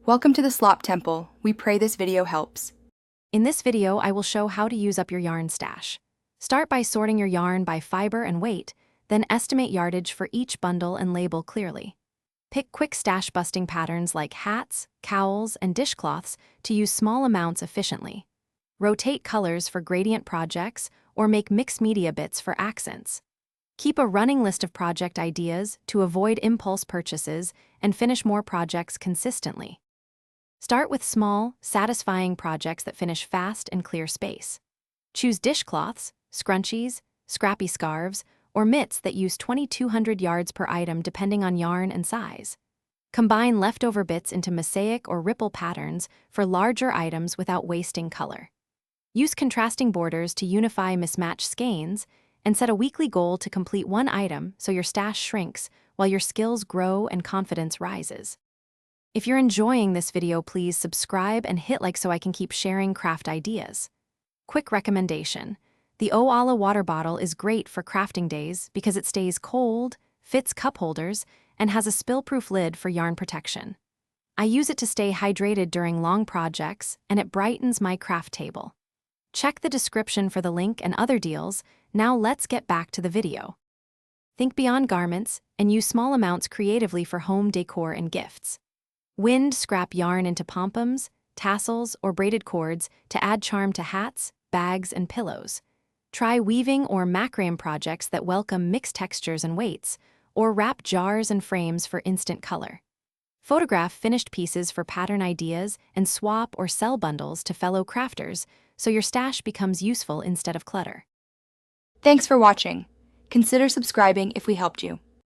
Welcome to the Slop Temple. We pray this video helps. In this video, I will show how to use up your yarn stash. Start by sorting your yarn by fiber and weight, then estimate yardage for each bundle and label clearly. Pick quick stash-busting patterns like hats, cowls, and dishcloths to use small amounts efficiently. Rotate colors for gradient projects or make mixed media bits for accents. Keep a running list of project ideas to avoid impulse purchases and finish more projects consistently. Start with small, satisfying projects that finish fast and clear space. Choose dishcloths, scrunchies, scrappy scarves, or mitts that use 2,200 yards per item depending on yarn and size. Combine leftover bits into mosaic or ripple patterns for larger items without wasting color. Use contrasting borders to unify mismatched skeins, and set a weekly goal to complete one item so your stash shrinks while your skills grow and confidence rises. If you're enjoying this video, please subscribe and hit like so I can keep sharing craft ideas. Quick recommendation: the Oala water bottle is great for crafting days because it stays cold, fits cup holders, and has a spill-proof lid for yarn protection. I use it to stay hydrated during long projects, and it brightens my craft table. Check the description for the link and other deals. Now let's get back to the video. Think beyond garments and use small amounts creatively for home decor and gifts. Wind scrap yarn into pom-poms, tassels, or braided cords to add charm to hats, bags, and pillows. Try weaving or macrame projects that welcome mixed textures and weights, or wrap jars and frames for instant color. Photograph finished pieces for pattern ideas and swap or sell bundles to fellow crafters so your stash becomes useful instead of clutter. Thanks for watching. Consider subscribing if we helped you.